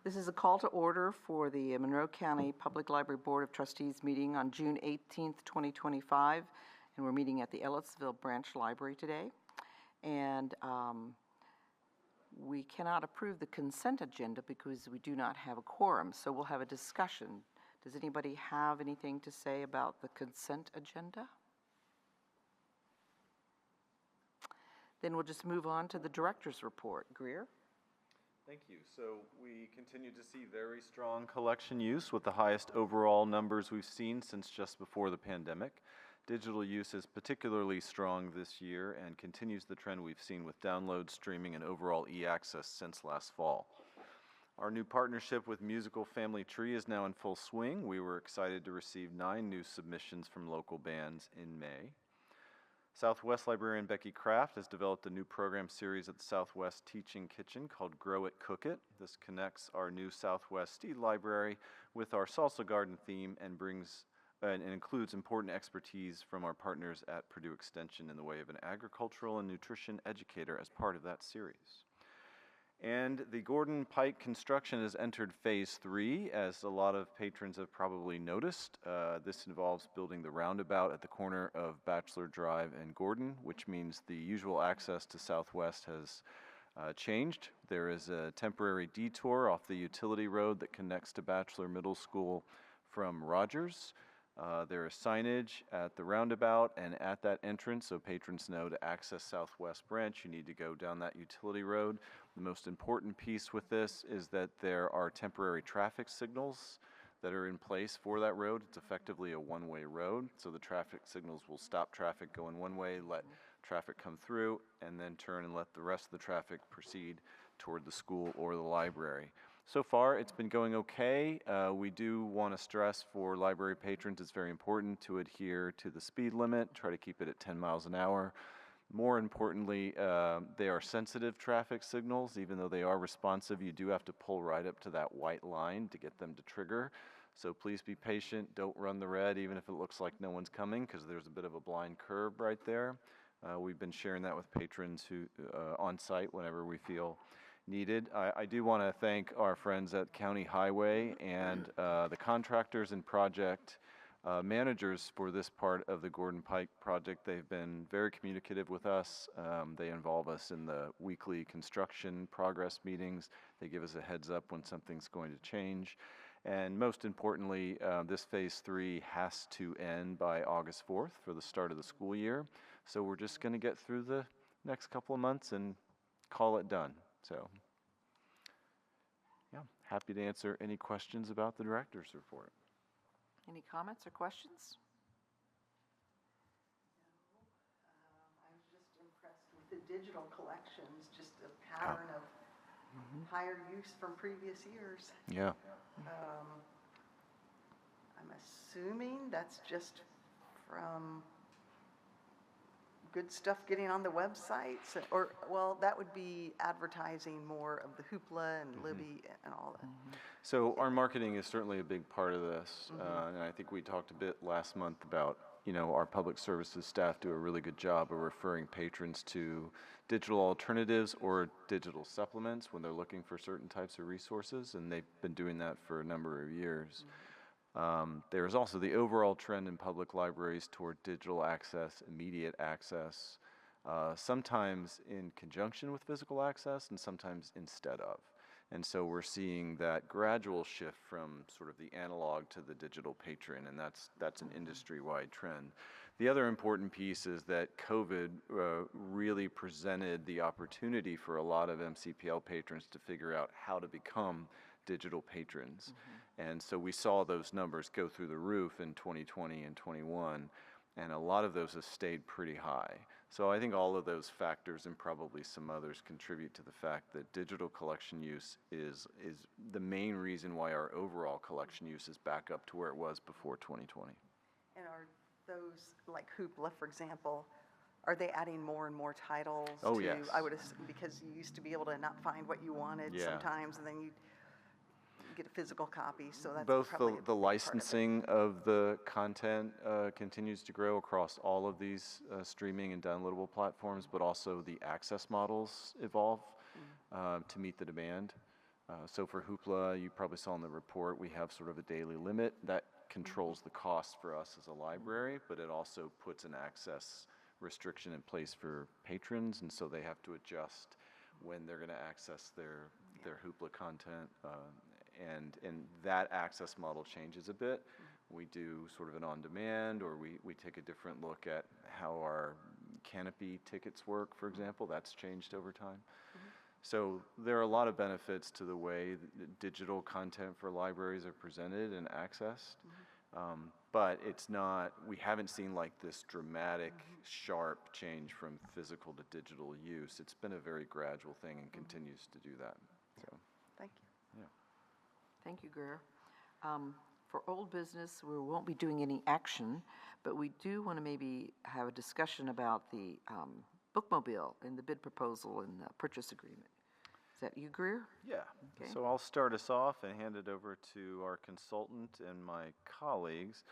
This is a call to order for the Monroe County Public Library Board of Trustees meeting on June 18th, 2025, and we're meeting at the Ellettsville Branch Library today. And we cannot approve the consent agenda because we do not have a quorum, so we'll have a discussion. Does anybody have anything to say about the consent agenda? Then we'll just move on to the director's report. Greer? Thank you. So we continue to see very strong collection use with the highest overall numbers we've seen since just before the pandemic. Digital use is particularly strong this year and continues the trend we've seen with download, streaming, and overall e-access since last fall. Our new partnership with Musical Family Tree is now in full swing. We were excited to receive 9 new submissions from local bands in May. Southwest librarian Becky Kraft has developed a new program series at the Southwest Teaching Kitchen called Grow It, Cook It. This connects our new Southwest Steed Library with our Salsa Garden theme and includes important expertise from our partners at Purdue Extension in the way of an agricultural and nutrition educator as part of that series. And the Gordon Pike construction has entered phase 3, as a lot of patrons have probably noticed. This involves building the roundabout at the corner of Bachelor Drive and Gordon, which means the usual access to Southwest has changed. There is a temporary detour off the utility road that connects to Bachelor Middle School from Rogers. There is signage at the roundabout and at that entrance, so patrons know to access Southwest Branch, you need to go down that utility road. The most important piece with this is that there are temporary traffic signals that are in place for that road. It's effectively a one-way road, so the traffic signals will stop traffic going one way, let traffic come through, and then turn and let the rest of the traffic proceed toward the school or the library. So far, it's been going okay. We do want to stress for library patrons, it's very important to adhere to the speed limit, try to keep it at 10 miles an hour. More importantly, they are sensitive traffic signals. Even though they are responsive, you do have to pull right up to that white line to get them to trigger. So please be patient, don't run the red even if it looks like no one's coming, because there's a bit of a blind curb right there. We've been sharing that with patrons who on site whenever we feel needed. I do want to thank our friends at County Highway and the contractors and project managers for this part of the Gordon Pike project. They've been very communicative with us. They involve us in the weekly construction progress meetings. They give us a heads up when something's going to change. And most importantly, this phase 3 has to end by August 4th for the start of the school year. So we're just going to get through the next couple of months and call it done. So, yeah, happy to answer any questions about the director's report. Any comments or questions? I was just impressed with the digital collections, just a pattern of higher use from previous years. Yeah. I'm assuming that's just from good stuff getting on the websites, or, well, that would be advertising more of the Hoopla and Libby and all that. So our marketing is certainly a big part of this, and I think we talked a bit last month about, you know, our public services staff do a really good job of referring patrons to digital alternatives or digital supplements when they're looking for certain types of resources, and they've been doing that for a number of years. There is also the overall trend in public libraries toward digital access, immediate access, sometimes in conjunction with physical access and sometimes instead of. And so we're seeing that gradual shift from sort of the analog to the digital patron, and that's an industry-wide trend. The other important piece is that COVID really presented the opportunity for a lot of MCPL patrons to figure out how to become digital patrons. And so we saw those numbers go through the roof in 2020 and 21, and a lot of those have stayed pretty high. So I think all of those factors and probably some others contribute to the fact that digital collection use is the main reason why our overall collection use is back up to where it was before 2020. And are those, like Hoopla, for example, are they adding more and more titles? Oh, yes. I would assume, because you used to be able to not find what you wanted sometimes, and then you get a physical copy, so that's both probably the licensing of the content continues to grow across all of these streaming and downloadable platforms, but also the access models evolve to meet the demand. So for Hoopla, you probably saw in the report, we have sort of a daily limit that controls the cost for us as a library, but it also puts an access restriction in place for patrons, and so they have to adjust when they're going to access their Hoopla content, and that access model changes a bit. We do sort of an on-demand, or we take a different look at how our Canopy tickets work, for example. That's changed over time. So there are a lot of benefits to the way that digital content for libraries are presented and accessed. But it's not, we haven't seen like this dramatic, sharp change from physical to digital use. It's been a very gradual thing and continues to do that. So, Thank you. yeah. Thank you, Greer. For old business, we won't be doing any action, but we do want to maybe have a discussion about the bookmobile and the bid proposal and the purchase agreement. Is that you, Greer? Yeah. Okay. So I'll start us off and hand it over to our consultant and my colleagues.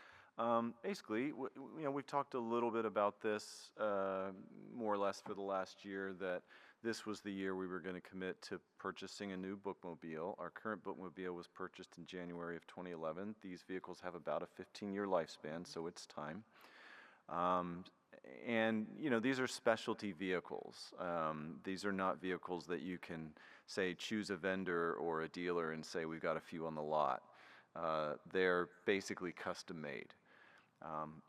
Basically, we've talked a little bit about this more or less for the last year, that this was the year we were going to commit to purchasing a new bookmobile. Our current bookmobile was purchased in January of 2011. These vehicles have about a 15-year lifespan, so it's time. And, these are specialty vehicles. These are not vehicles that you can, say, choose a vendor or a dealer and say, we've got a few on the lot. They're basically custom made.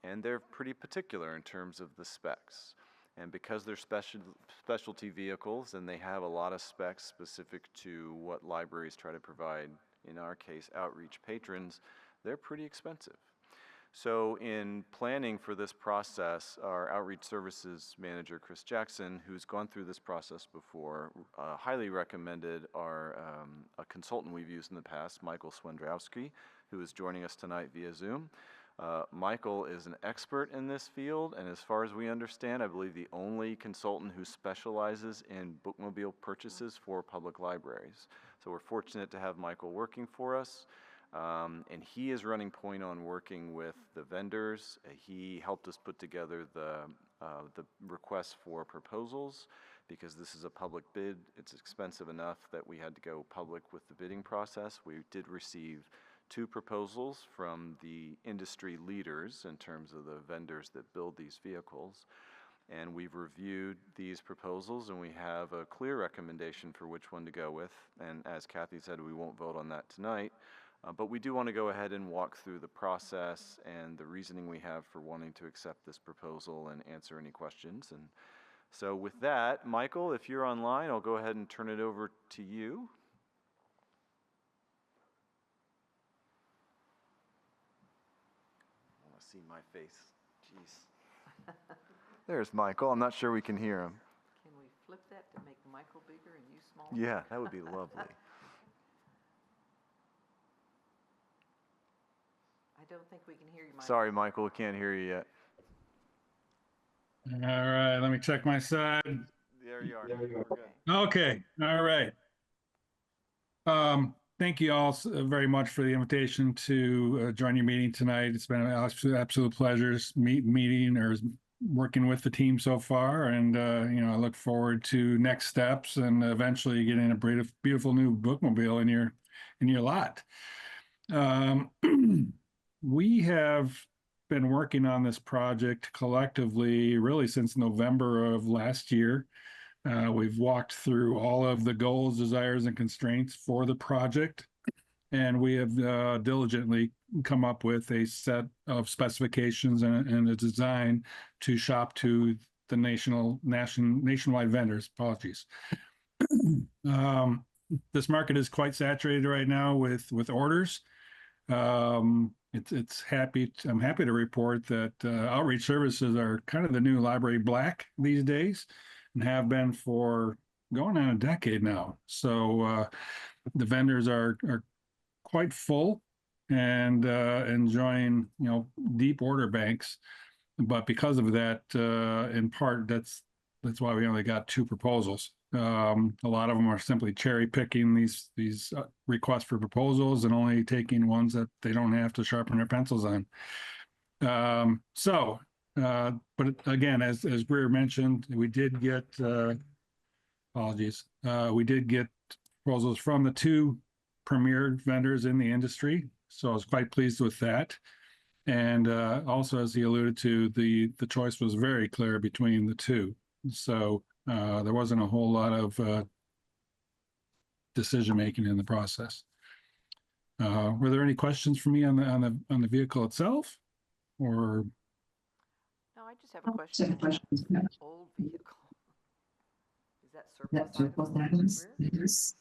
And they're pretty particular in terms of the specs. And because they're specialty vehicles and they have a lot of specs specific to what libraries try to provide, in our case, outreach patrons, they're pretty expensive. So in planning for this process, our outreach services manager, Chris Jackson, who's gone through this process before, highly recommended a consultant we've used in the past, Michael Swendrowski, who is joining us tonight via Zoom. Michael is an expert in this field, and as far as we understand, I believe the only consultant who specializes in bookmobile purchases for public libraries. So we're fortunate to have Michael working for us. And he is running point on working with the vendors. He helped us put together the request for proposals, because this is a public bid. It's expensive enough that we had to go public with the bidding process. We did receive 2 proposals from the industry leaders in terms of the vendors that build these vehicles. And we've reviewed these proposals, and we have a clear recommendation for which one to go with. And as Kathy said, we won't vote on that tonight. But we do want to go ahead and walk through the process and the reasoning we have for wanting to accept this proposal and answer any questions. And so with that, Michael, if you're online, I'll go ahead and turn it over to you. I want to see my face. Jeez. There's Michael. I'm not sure we can hear him. Can we flip that to make Michael bigger and you smaller? Yeah, that would be lovely. I don't think we can hear you, Michael. Sorry, Michael, we can't hear you yet. All right, let me check my side. There you are. We're good. Okay, all right. Thank you all very much for the invitation to join your meeting tonight. It's been an absolute pleasure meeting or working with the team so far, and I look forward to next steps and eventually getting a beautiful new bookmobile in your lot. We have been working on this project collectively really since November of last year. We've walked through all of the goals, desires, and constraints for the project, and we have diligently come up with a set of specifications and a design to shop to the nationwide vendors. Apologies. This market is quite saturated right now with orders. I'm happy to report that outreach services are kind of the new library black these days, and have been for going on a decade now. So the vendors are quite full and enjoying deep order banks. But because of that, in part, that's why we only got 2 proposals. A lot of them are simply cherry picking these requests for proposals and only taking ones that they don't have to sharpen their pencils on. But again, as Greer mentioned, we did get apologies. We did get proposals from the 2 premier vendors in the industry. So I was quite pleased with that. And also, as he alluded to, the choice was very clear between the two. So there wasn't a whole lot of decision making in the process. Were there any questions for me on the vehicle itself, or? No, I just have a question about the old vehicle. Is that surplus items, Greer? Sorry,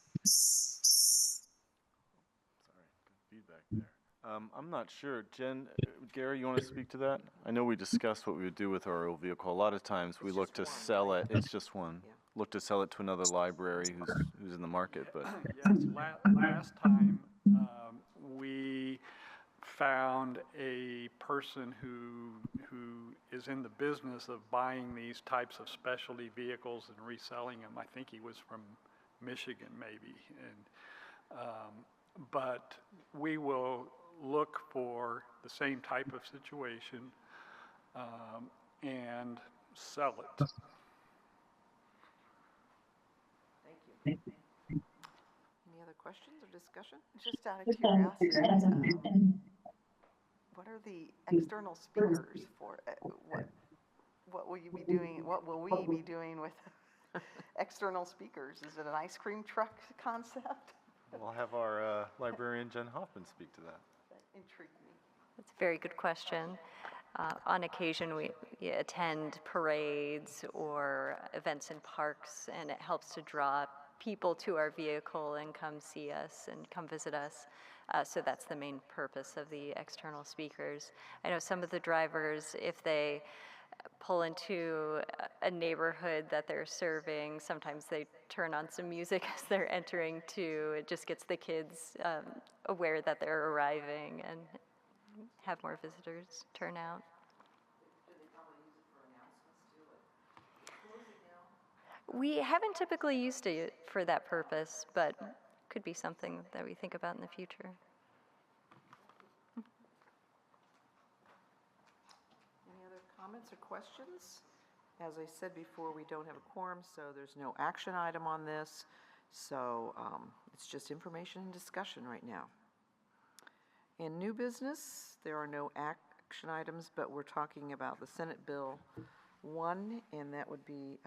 good feedback there. I'm not sure. Jen, Gary, you want to speak to that? I know we discussed what we would do with our old vehicle. A lot of times we It's look just to one, sell right? it. It's just one. Yeah. Look to sell it to another library who's in the market, but Yes, last time, we found a person who is in the business of buying these types of specialty vehicles and reselling them. I think he was from Michigan, maybe. But we will look for the same type of situation and sell it. Thank you. Any other questions or discussion? Just out of curiosity, what are the external speakers for? What will you be doing? What will we be doing with external speakers? Is it an ice cream truck concept? we'll have our librarian Jen Hoffman speak to that. That intrigued me. That's a very good question. On occasion, we attend parades or events in parks, and it helps to draw people to our vehicle and come see us and come visit us. So that's the main purpose of the external speakers. I know some of the drivers, if they pull into a neighborhood that they're serving, sometimes they turn on some music as they're entering too. It just gets the kids aware that they're arriving and have more visitors turn out. We haven't typically used it for that purpose, but could be something that we think about in the future. Any other comments or questions? As I said before, we don't have a quorum, so there's no action item on this. So it's just information and discussion right now. In new business, there are no action items, but we're talking about the Senate Bill 1, and that would be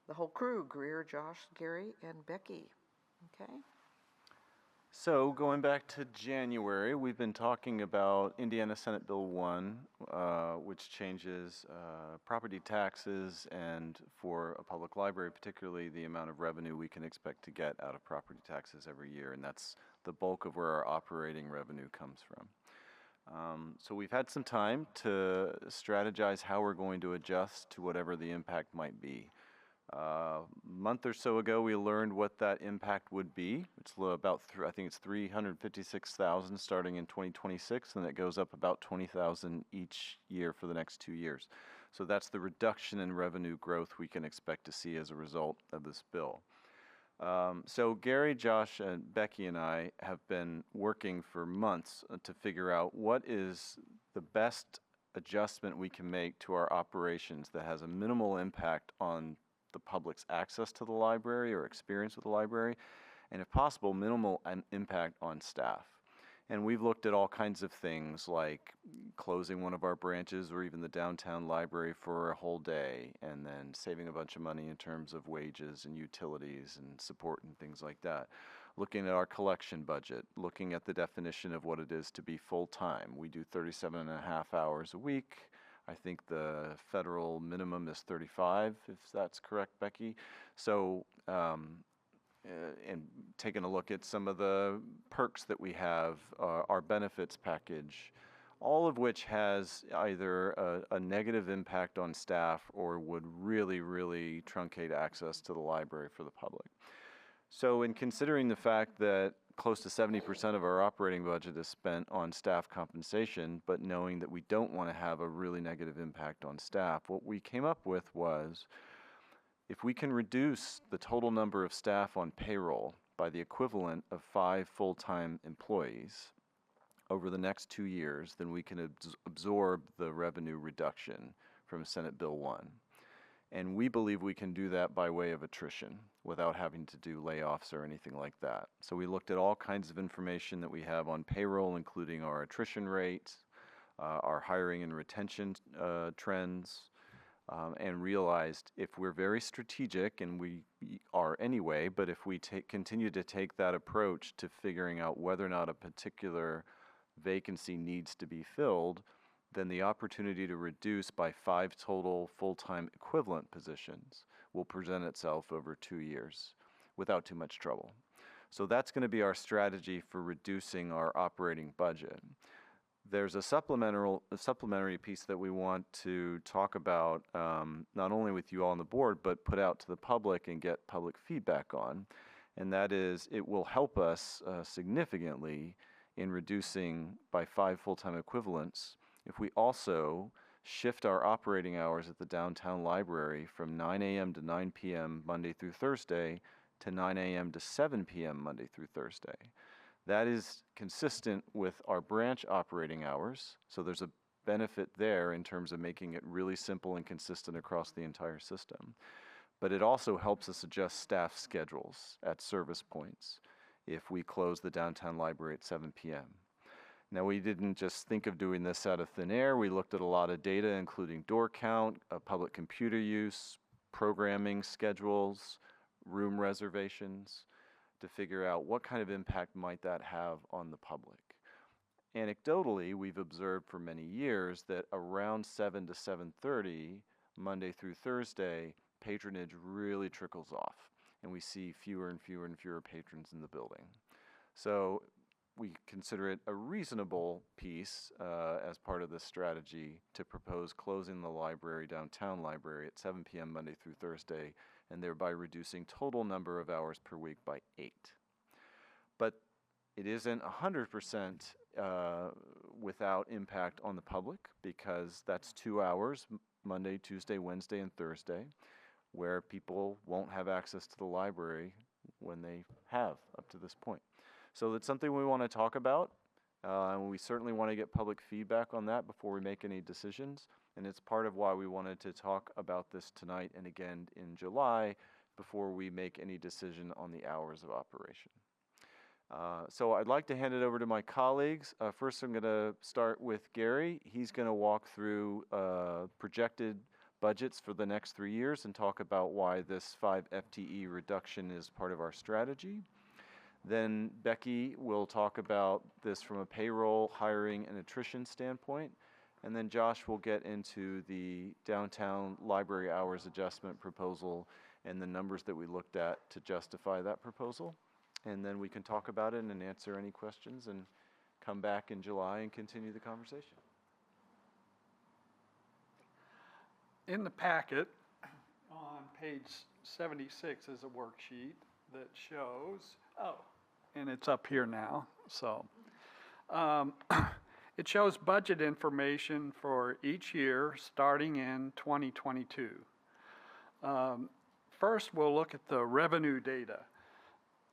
the whole crew, Greer, Josh, Gary, and Becky. Okay? So going back to January, we've been talking about Indiana Senate Bill 1, which changes property taxes, and for a public library particularly, the amount of revenue we can expect to get out of property taxes every year, and that's the bulk of where our operating revenue comes from. So we've had some time to strategize how we're going to adjust to whatever the impact might be. A month or so ago, we learned what that impact would be. It's about, I think it's 356,000 starting in 2026, and it goes up about 20,000 each year for the next 2 years. So that's the reduction in revenue growth we can expect to see as a result of this bill. So Gary, Josh, and Becky and I have been working for months to figure out what is the best adjustment we can make to our operations that has a minimal impact on the public's access to the library or experience with the library, and if possible, minimal impact on staff. And we've looked at all kinds of things like closing one of our branches or even the downtown library for a whole day, and then saving a bunch of money in terms of wages and utilities and support and things like that. Looking at our collection budget, looking at the definition of what it is to be full-time. We do 37.5 hours a week. I think the federal minimum is 35, if that's correct, Becky. So, and taking a look at some of the perks that we have, our benefits package, all of which has either a negative impact on staff or would really, really truncate access to the library for the public. So in considering the fact that close to 70% of our operating budget is spent on staff compensation, but knowing that we don't want to have a really negative impact on staff, what we came up with was, if we can reduce the total number of staff on payroll by the equivalent of 5 full-time employees over the next 2 years, then we can absorb the revenue reduction from Senate Bill 1. And we believe we can do that by way of attrition without having to do layoffs or anything like that. So we looked at all kinds of information that we have on payroll, including our attrition rates, our hiring and retention trends, and realized if we're very strategic, and we are anyway, but if we continue to take that approach to figuring out whether or not a particular vacancy needs to be filled, then the opportunity to reduce by 5 total full-time equivalent positions will present itself over 2 years without too much trouble. So that's going to be our strategy for reducing our operating budget. There's a supplementary piece that we want to talk about, not only with you all on the board, but put out to the public and get public feedback on, and that is it will help us significantly in reducing by 5 full-time equivalents if we also shift our operating hours at the downtown library from 9 a.m. to 9 p.m. Monday through Thursday to 9 a.m. to 7 p.m. Monday through Thursday. That is consistent with our branch operating hours, so there's a benefit there in terms of making it really simple and consistent across the entire system. But it also helps us adjust staff schedules at service points if we close the downtown library at 7 p.m. Now, we didn't just think of doing this out of thin air. We looked at a lot of data, including door count, public computer use, programming schedules, room reservations, to figure out what kind of impact might that have on the public. Anecdotally, we've observed for many years that around 7 to 7:30, Monday through Thursday, patronage really trickles off, and we see fewer and fewer and fewer patrons in the building. So we consider it a reasonable piece as part of this strategy to propose closing the library, downtown library, at 7 p.m. Monday through Thursday, and thereby reducing total number of hours per week by 8. But it isn't 100% without impact on the public, because that's 2 hours, Monday, Tuesday, Wednesday, and Thursday, where people won't have access to the library when they have up to this point. So that's something we want to talk about, and we certainly want to get public feedback on that before we make any decisions, and it's part of why we wanted to talk about this tonight and again in July before we make any decision on the hours of operation. So I'd like to hand it over to my colleagues. First, I'm going to start with Gary. He's going to walk through projected budgets for the next 3 years and talk about why this 5 FTE reduction is part of our strategy. Then Becky will talk about this from a payroll, hiring, and attrition standpoint. And then Josh will get into the downtown library hours adjustment proposal and the numbers that we looked at to justify that proposal. And then we can talk about it and answer any questions and come back in July and continue the conversation. In the packet, on page 76 is a worksheet that shows, and it's up here now, so. It shows budget information for each year starting in 2022. First, we'll look at the revenue data.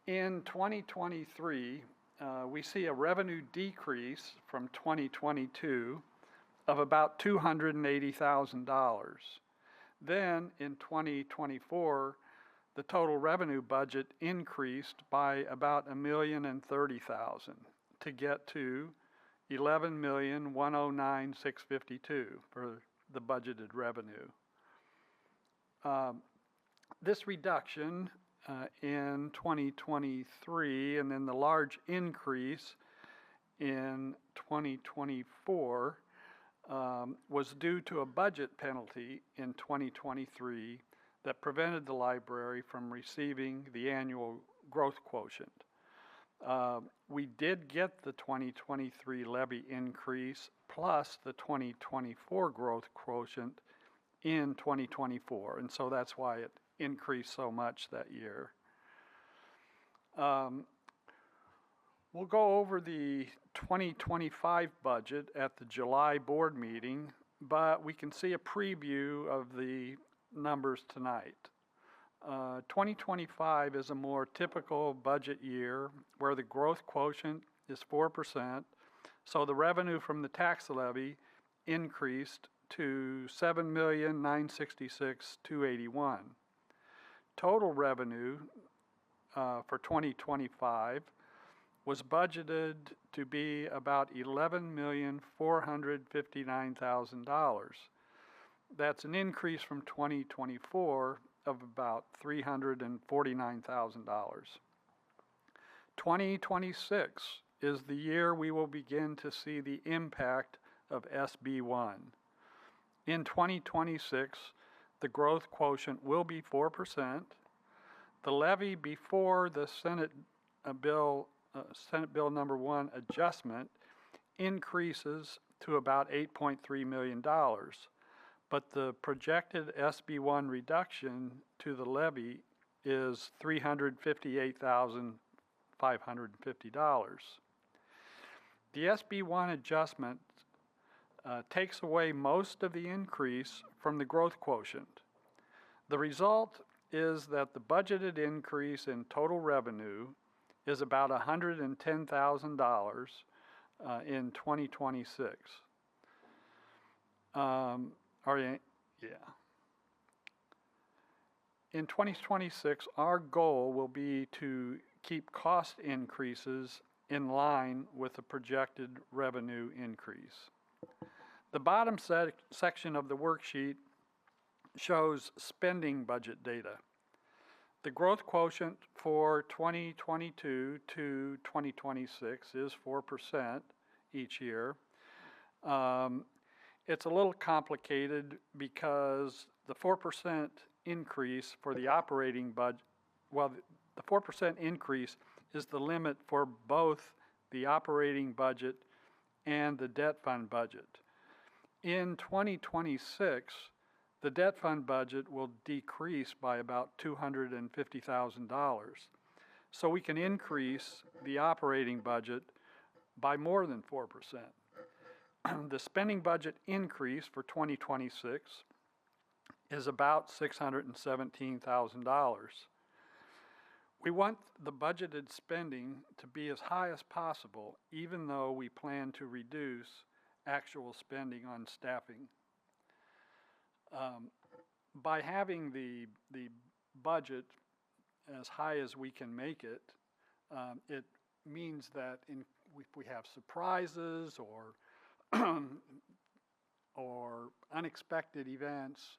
In 2023, we see a revenue decrease from 2022 of about $280,000. Then in 2024, the total revenue budget increased by about $1,030,000 to get to $11,109,652 for the budgeted revenue. This reduction in 2023 and then the large increase in 2024 was due to a budget penalty in 2023 that prevented the library from receiving the annual growth quotient. We did get the 2023 levy increase plus the 2024 growth quotient in 2024, and so that's why it increased so much that year. We'll go over the 2025 budget at the July board meeting, but we can see a preview of the numbers tonight. 2025 is a more typical budget year where the growth quotient is 4%, so the revenue from the tax levy increased to $7,966,281. Total revenue for 2025 was budgeted to be about $11,459,000. That's an increase from 2024 of about $349,000. 2026 is the year we will begin to see the impact of SB1. In 2026, the growth quotient will be 4%. The levy before the Senate Bill Number 1 adjustment increases to about $8.3 million, but the projected SB1 reduction to the levy is $358,550. The SB1 adjustment takes away most of the increase from the growth quotient. The result is that the budgeted increase in total revenue is about $110,000 in 2026. In 2026, our goal will be to keep cost increases in line with the projected revenue increase. The bottom section of the worksheet shows spending budget data. The growth quotient for 2022 to 2026 is 4% each year. It's a little complicated because the 4% increase for the operating budget, well, the 4% increase is the limit for both the operating budget and the debt fund budget. In 2026, the debt fund budget will decrease by about $250,000. So we can increase the operating budget by more than 4%. The spending budget increase for 2026 is about $617,000. We want the budgeted spending to be as high as possible, even though we plan to reduce actual spending on staffing. By having the budget as high as we can make it, it means that if we have surprises or unexpected events,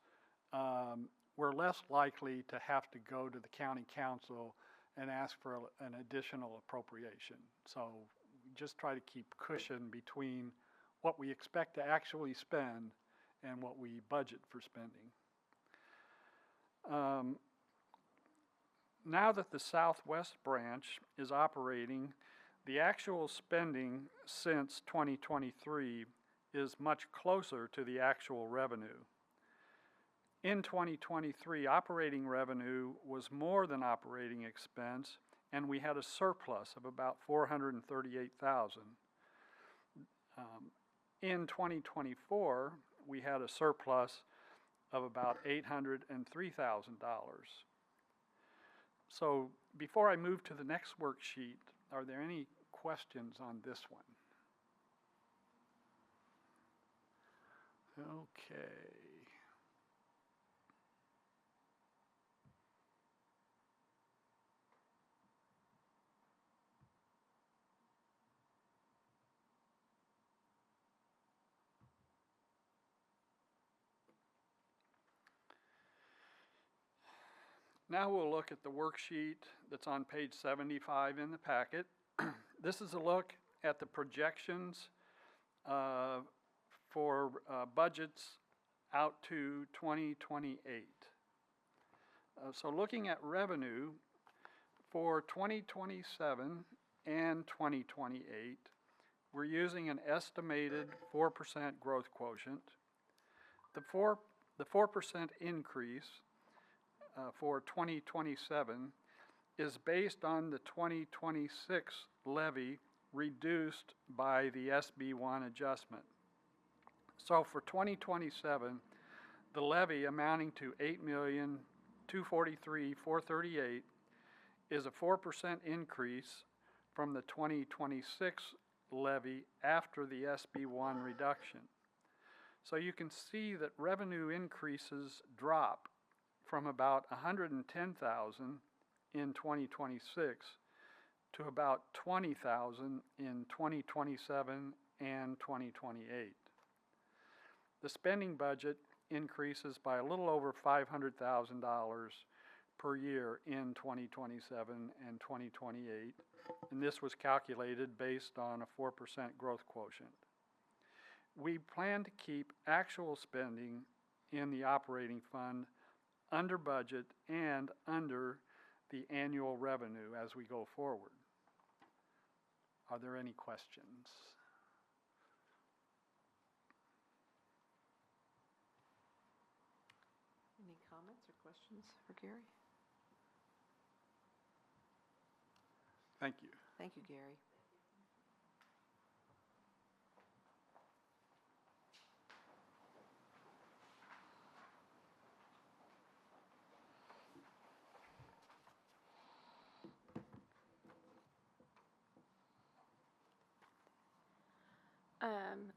we're less likely to have to go to the county council and ask for an additional appropriation. So we just try to keep cushion between what we expect to actually spend and what we budget for spending. Now that the Southwest branch is operating, the actual spending since 2023 is much closer to the actual revenue. In 2023, operating revenue was more than operating expense, and we had a surplus of about $438,000. In 2024, we had a surplus of about $803,000. So before I move to the next worksheet, are there any questions on this one? Okay. Now we'll look at the worksheet that's on page 75 in the packet. This is a look at the projections for budgets out to 2028. So looking at revenue for 2027 and 2028, we're using an estimated 4% growth quotient. The 4% increase for 2027 is based on the 2026 levy reduced by the SB1 adjustment. So for 2027, the levy amounting to $8,243,438 is a 4% increase from the 2026 levy after the SB1 reduction. So you can see that revenue increases drop from about 110,000 in 2026 to about 20,000 in 2027 and 2028. The spending budget increases by a little over $500,000 per year in 2027 and 2028, and this was calculated based on a 4% growth quotient. We plan to keep actual spending in the operating fund under budget and under the annual revenue as we go forward. Are there any questions? Any comments or questions for Gary? Thank you. Thank you, Gary.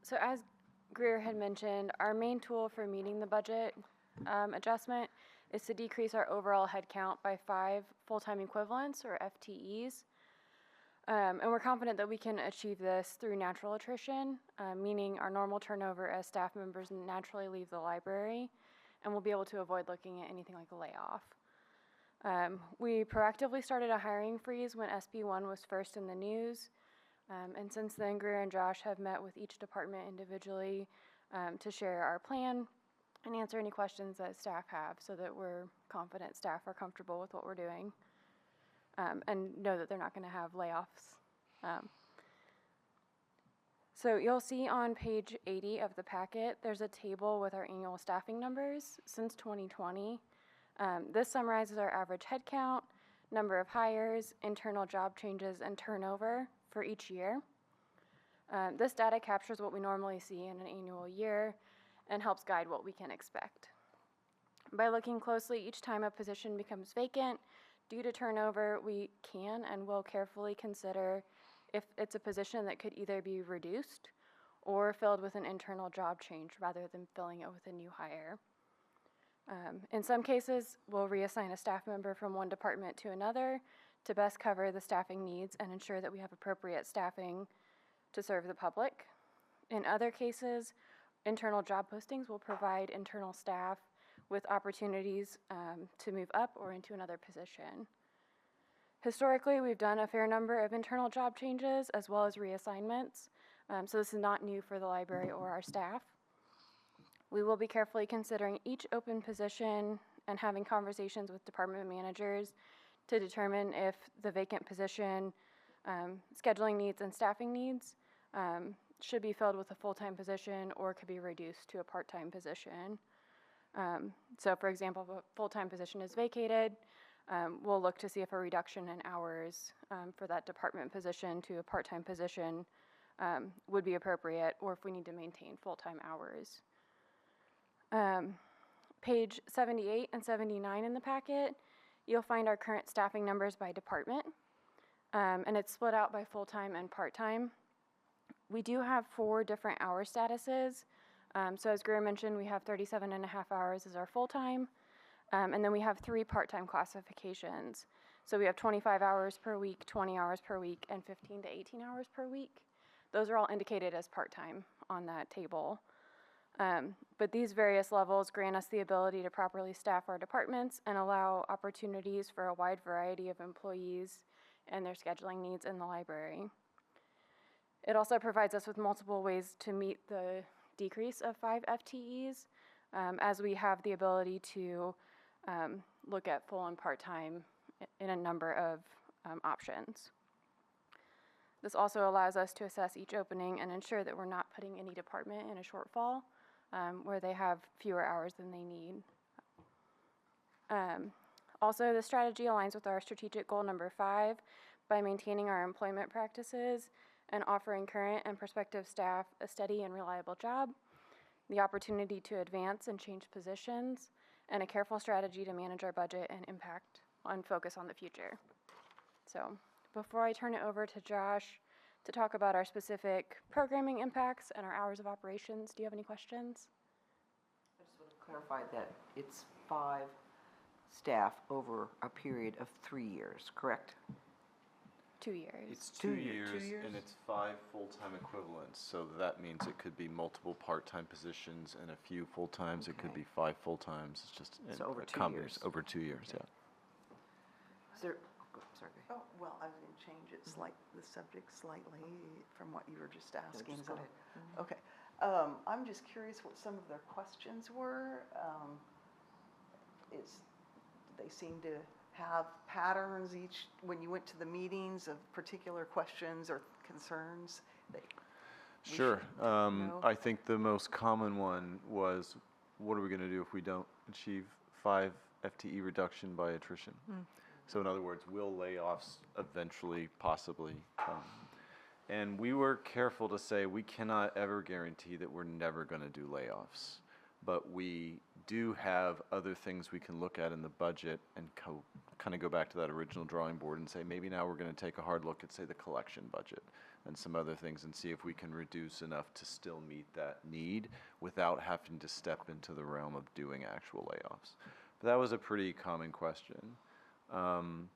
So as Greer had mentioned, our main tool for meeting the budget adjustment is to decrease our overall headcount by 5 full-time equivalents, or FTEs. And we're confident that we can achieve this through natural attrition, meaning our normal turnover as staff members naturally leave the library, and we'll be able to avoid looking at anything like a layoff. We proactively started a hiring freeze when SB1 was first in the news. And since then, Greer and Josh have met with each department individually to share our plan and answer any questions that staff have so that we're confident staff are comfortable with what we're doing and know that they're not going to have layoffs. So you'll see on page 80 of the packet, there's a table with our annual staffing numbers since 2020. This summarizes our average headcount, number of hires, internal job changes, and turnover for each year. This data captures what we normally see in an annual year and helps guide what we can expect. By looking closely each time a position becomes vacant due to turnover, we can and will carefully consider if it's a position that could either be reduced or filled with an internal job change rather than filling it with a new hire. In some cases, we'll reassign a staff member from one department to another to best cover the staffing needs and ensure that we have appropriate staffing to serve the public. In other cases, internal job postings will provide internal staff with opportunities to move up or into another position. Historically, we've done a fair number of internal job changes as well as reassignments, so this is not new for the library or our staff. We will be carefully considering each open position and having conversations with department managers to determine if the vacant position, scheduling needs and staffing needs should be filled with a full-time position or could be reduced to a part-time position. So for example, if a full-time position is vacated, we'll look to see if a reduction in hours for that department position to a part-time position would be appropriate, or if we need to maintain full-time hours. Page 78 and 79 in the packet, you'll find our current staffing numbers by department, and it's split out by full-time and part-time. We do have 4 different hour statuses. So as Greer mentioned, we have 37.5 hours as our full-time, and then we have 3 part-time classifications. So we have 25 hours per week, 20 hours per week, and 15 to 18 hours per week. Those are all indicated as part-time on that table. But these various levels grant us the ability to properly staff our departments and allow opportunities for a wide variety of employees and their scheduling needs in the library. It also provides us with multiple ways to meet the decrease of 5 FTEs, as we have the ability to look at full and part-time in a number of options. This also allows us to assess each opening and ensure that we're not putting any department in a shortfall where they have fewer hours than they need. Also, the strategy aligns with our strategic goal number 5 by maintaining our employment practices and offering current and prospective staff a steady and reliable job, the opportunity to advance and change positions, and a careful strategy to manage our budget and impact and focus on the future. So before I turn it over to Josh to talk about our specific programming impacts and our hours of operations, do you have any questions? clarify that it's 5 staff over a period of 3 years, correct? 2 years. It's 2 2 years. 2 years, years? and it's 5 full-time equivalents, so that means it could be multiple part-time positions and a few full-times. It could Okay. be 5 full-times. It's just So over a 2 combination. years. Over 2 years, yeah. Is there, sorry. Oh, well, I was going to change it the subject slightly from what you were just asking. just Is go that ahead. okay? I'm just curious what some of their questions were. Did they seem to have patterns when you went to the meetings of particular questions or concerns? Sure. know? I think the most common one was, what are we going to do if we don't achieve 5 FTE reduction by attrition? So in other words, will layoffs eventually possibly come? And we were careful to say we cannot ever guarantee that we're never going to do layoffs. But we do have other things we can look at in the budget and kind of go back to that original drawing board and say, maybe now we're going to take a hard look at, say, the collection budget and some other things and see if we can reduce enough to still meet that need without having to step into the realm of doing actual layoffs. But that was a pretty common question. I'm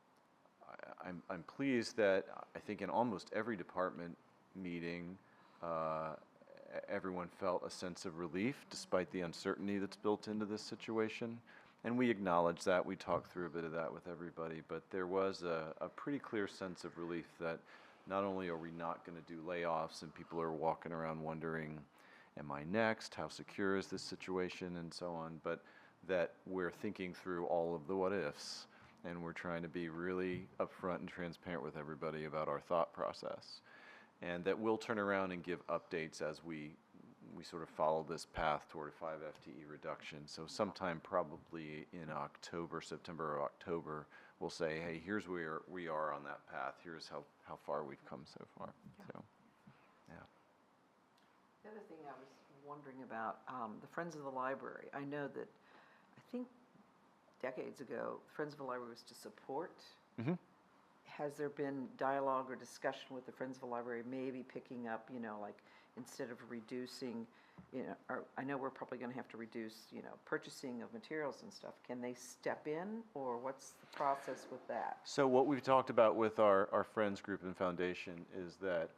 pleased that I think in almost every department meeting, everyone felt a sense of relief despite the uncertainty that's built into this situation. And we acknowledge that. We talked through a bit of that with everybody. But there was a pretty clear sense of relief that not only are we not going to do layoffs and people are walking around wondering, am I next? How secure is this situation? And so on. But that we're thinking through all of the what ifs. And we're trying to be really upfront and transparent with everybody about our thought process. And that we'll turn around and give updates as we sort of follow this path toward a 5 FTE reduction. So sometime probably in September or October, we'll say, hey, here's where we are on that path. Here's how far we've come so far. So, yeah. The other thing I was wondering about, the Friends of the Library. I know that, I think decades ago, Friends of the Library was to support. Mm-hmm. Has there been dialogue or discussion with the Friends of the Library, maybe picking up, like instead of reducing, or I know we're probably going to have to reduce, purchasing of materials and stuff. Can they step in, or what's the process with that? So what we've talked about with our Friends group and foundation is that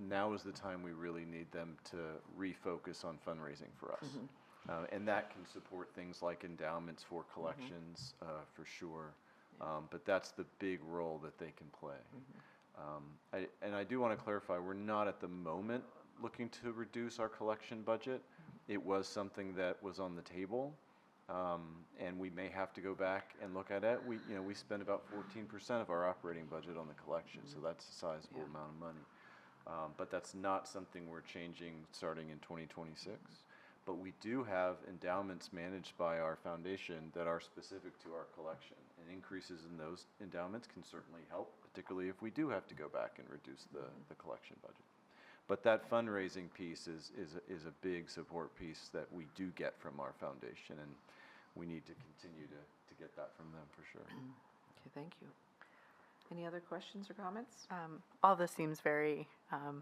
now is the time we really need them to refocus on fundraising for us. Mm-hmm. And that can support things like endowments for collections, for sure. But that's the big role that they can play. And I do want to clarify, we're not at the moment looking to reduce our collection budget. It was something that was on the table, and we may have to go back and look at it. We spend about 14% of our operating budget on the collection, so that's a sizable amount of money. But that's not something we're changing starting in 2026. But we do have endowments managed by our foundation that are specific to our collection. And increases in those endowments can certainly help, particularly if we do have to go back and reduce the collection budget. But that fundraising piece is a big support piece that we do get from our foundation, and we need to continue to get that from them for sure. Okay, thank you. Any other questions or comments? All this seems very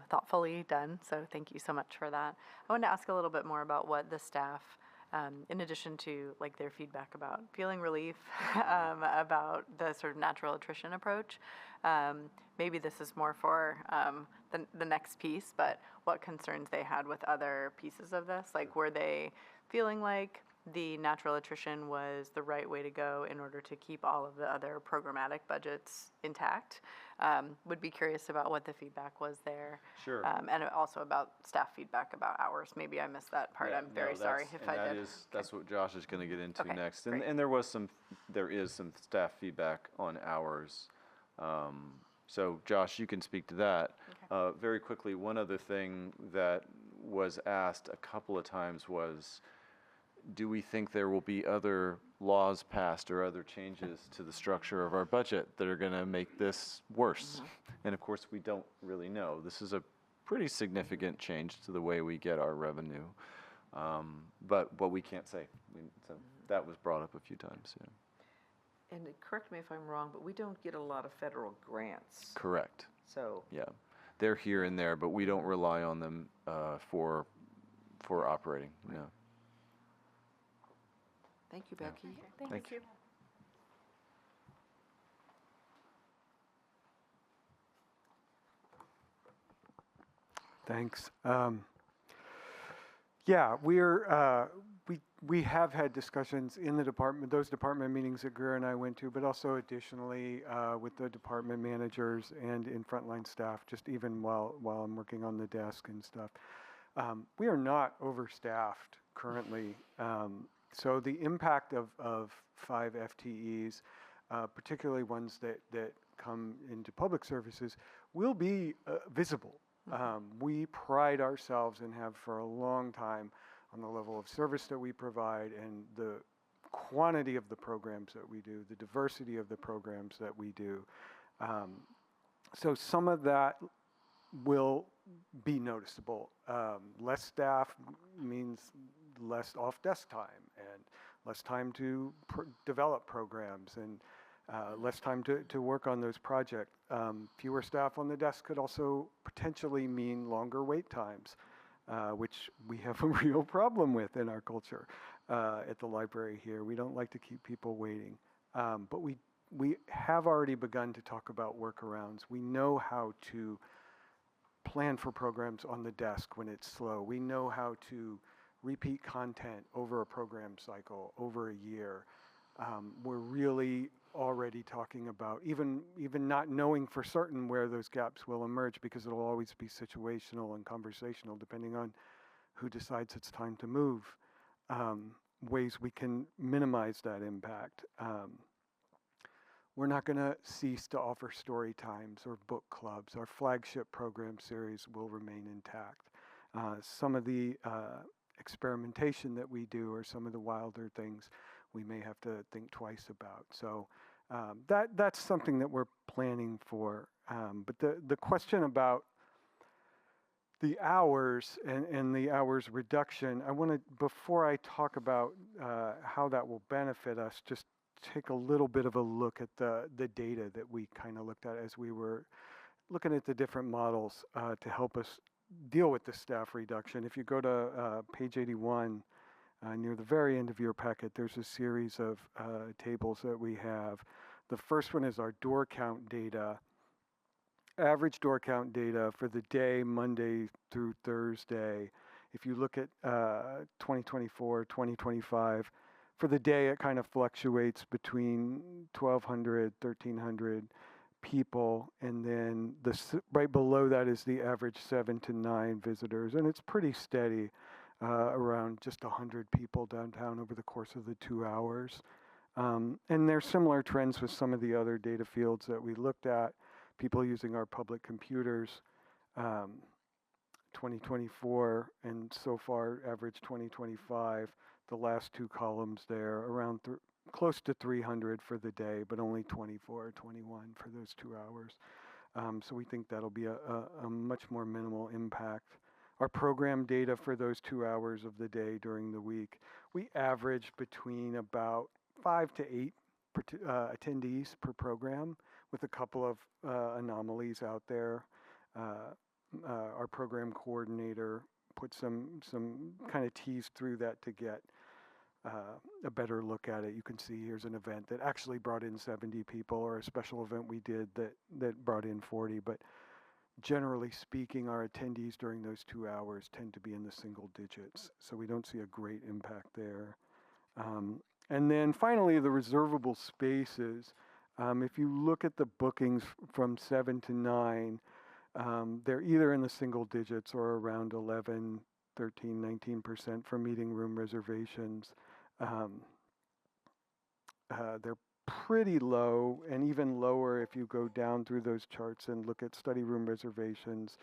thoughtfully done, so thank you so much for that. I wanted to ask a little bit more about what the staff, in addition to like their feedback about feeling relief about the sort of natural attrition approach. Maybe this is more for the next piece, but what concerns they had with other pieces of this? Like, were they feeling like the natural attrition was the right way to go in order to keep all of the other programmatic budgets intact? Would be curious about what the feedback was there. Sure. And also about staff feedback about hours. Maybe I missed that part. I'm very sorry if I did. That's what Josh is going to get into Okay, next. great. And there is some staff feedback on hours. So Josh, you can speak to that. Okay. Very quickly, one other thing that was asked a couple of times was, do we think there will be other laws passed or other changes to the structure of our budget that are going to make this worse? And of course, we don't really know. This is a pretty significant change to the way we get our revenue. But what we can't say. So that was brought up a few times. Yeah. And correct me if I'm wrong, but we don't get a lot of federal grants. Correct. So, Yeah. They're here and there, but we don't rely on them for operating. No. Thank you, Becky. Thank you. Thanks. Yeah, we have had discussions in the department, those department meetings that Greer and I went to, but also additionally with the department managers and in frontline staff, just even while I'm working on the desk and stuff. We are not overstaffed currently. So the impact of 5 FTEs, particularly ones that come into public services, will be visible. We pride ourselves and have for a long time on the level of service that we provide and the quantity of the programs that we do, the diversity of the programs that we do. So some of that will be noticeable. Less staff means less off-desk time and less time to develop programs and less time to work on those projects. Fewer staff on the desk could also potentially mean longer wait times, which we have a real problem with in our culture at the library here. We don't like to keep people waiting. But we have already begun to talk about workarounds. We know how to plan for programs on the desk when it's slow. We know how to repeat content over a program cycle, over a year. We're really already talking about even not knowing for certain where those gaps will emerge, because it'll always be situational and conversational depending on who decides it's time to move, ways we can minimize that impact. We're not going to cease to offer story times or book clubs. Our flagship program series will remain intact. Some of the experimentation that we do or some of the wilder things we may have to think twice about. So that's something that we're planning for. But the question about the hours and the hours reduction, I want to, before I talk about how that will benefit us, just take a little bit of a look at the data that we kind of looked at as we were looking at the different models to help us deal with the staff reduction. If you go to page 81, near the very end of your packet, there's a series of tables that we have. The first one is our door count data, average door count data for the day, Monday through Thursday. If you look at 2024, 2025, for the day it kind of fluctuates between 1,200, 1,300 people, and then right below that is the average 7 to 9 visitors, and it's pretty steady. Around just 100 people downtown over the course of the 2 hours. And there's similar trends with some of the other data fields that we looked at, people using our public computers, 2024 and so far average 2025, the last 2 columns there, around close to 300 for the day, but only 24 or 21 for those 2 hours. So we think that'll be a much more minimal impact. Our program data for those 2 hours of the day during the week, we average between about 5 to 8 attendees per program, with a couple of anomalies out there. Our program coordinator put some kind of teased through that to get a better look at it. You can see here's an event that actually brought in 70 people, or a special event we did that brought in 40, but generally speaking, our attendees during those 2 hours tend to be in the single digits, so we don't see a great impact there. And then finally, the reservable spaces. If you look at the bookings from 7 to 9, they're either in the single digits or around 11, 13, 19% for meeting room reservations. They're pretty low, and even lower if you go down through those charts and look at study room reservations,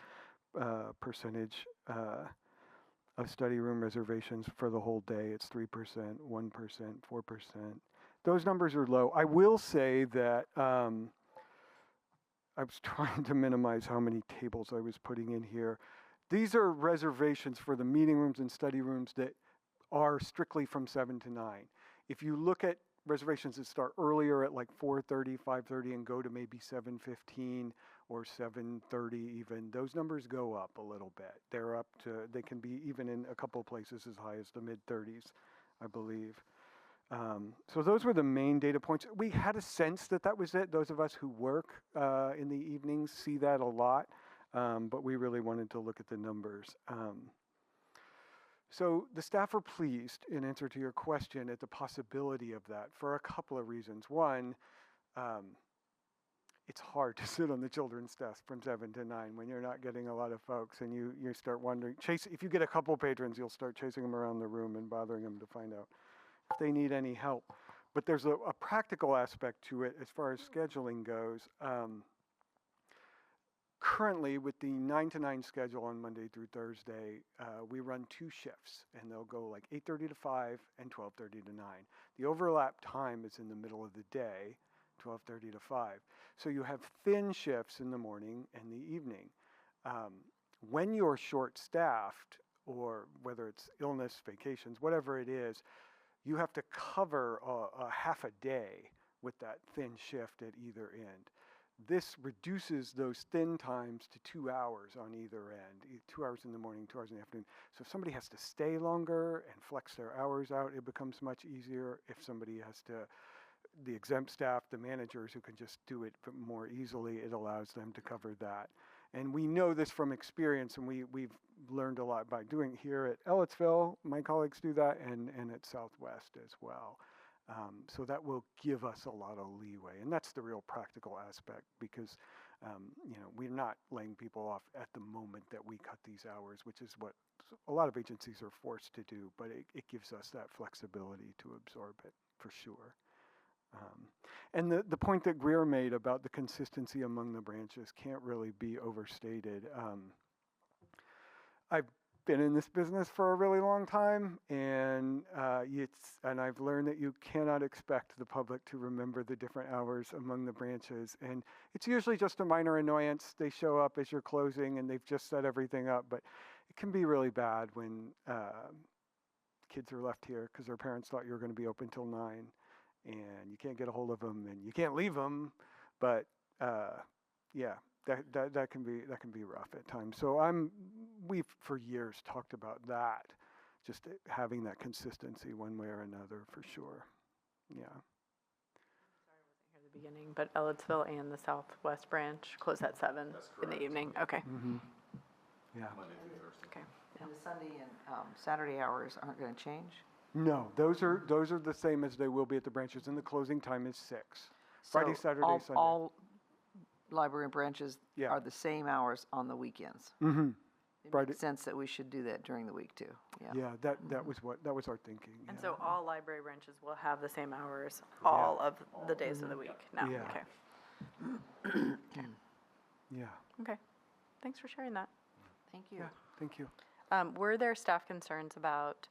percentage of study room reservations for the whole day. It's 3%, 1%, 4%. Those numbers are low. I will say that I was trying to minimize how many tables I was putting in here. These are reservations for the meeting rooms and study rooms that are strictly from 7 to 9. If you look at reservations that start earlier at like 4:30, 5:30 and go to maybe 7:15 or 7:30 even, those numbers go up a little bit. They're up to, they can be even in a couple of places as high as the mid-30s, I believe. So those were the main data points. We had a sense that that was it. Those of us who work in the evenings see that a lot, but we really wanted to look at the numbers. So the staff are pleased, in answer to your question, at the possibility of that for a couple of reasons. One, it's hard to sit on the children's desk from 7 to 9 when you're not getting a lot of folks, and you start wondering, if you get a couple patrons, you'll start chasing them around the room and bothering them to find out if they need any help. But there's a practical aspect to it as far as scheduling goes. Currently, with the 9 to 9 schedule on Monday through Thursday, we run 2 shifts, and they'll go like 8:30 to 5 and 12:30 to 9. The overlap time is in the middle of the day, 12:30 to 5. So you have thin shifts in the morning and the evening. When you're short-staffed, or whether it's illness, vacations, whatever it is, you have to cover a half a day with that thin shift at either end. This reduces those thin times to 2 hours on either end, 2 hours in the morning, 2 hours in the afternoon. So if somebody has to stay longer and flex their hours out, it becomes much easier. If somebody has to, the exempt staff, the managers who can just do it more easily, it allows them to cover that. And we know this from experience, and we've learned a lot by doing it here at Ellettsville. My colleagues do that, and at Southwest as well. So that will give us a lot of leeway, and that's the real practical aspect, because we're not laying people off at the moment that we cut these hours, which is what a lot of agencies are forced to do, but it gives us that flexibility to absorb it, for sure. And the point that Greer made about the consistency among the branches can't really be overstated. I've been in this business for a really long time, and I've learned that you cannot expect the public to remember the different hours among the branches, and it's usually just a minor annoyance. They show up as you're closing and they've just set everything up, but it can be really bad when kids are left here because their parents thought you were going to be open till 9, and you can't get a hold of them and you can't leave them. But yeah, that can be rough at times. So we've for years talked about that, just having that consistency one way or another, for sure. Yeah. Sorry, I wasn't here at the beginning, but Ellettsville and the Southwest branch close at 7 in the evening. Okay. Mm-hmm. Yeah. Okay. And the Sunday and Saturday hours aren't going to change? No, those are the same as they will be at the branches, and the closing time is 6. Friday, So Saturday, Sunday. all library branches Yeah. are the same hours on the weekends? Mm-hmm. It Friday. makes sense that we should do that during the week too. Yeah. Yeah, that was our thinking. And yeah. so all library branches will have the same hours all of the days of the week now? Yeah. Okay. Yeah. Okay. Thanks for sharing that. Thank you. Yeah. Thank you. Were there staff concerns about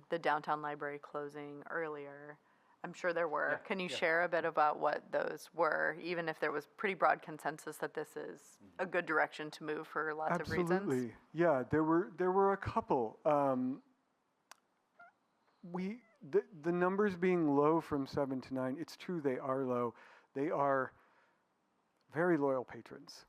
the downtown library closing earlier? I'm sure there were. Can you share a bit about what those were, even if there was pretty broad consensus that this is a good direction to move for lots of reasons? Absolutely. Yeah, there were a couple. The numbers being low from 7 to 9, it's true they are low. They are very loyal patrons,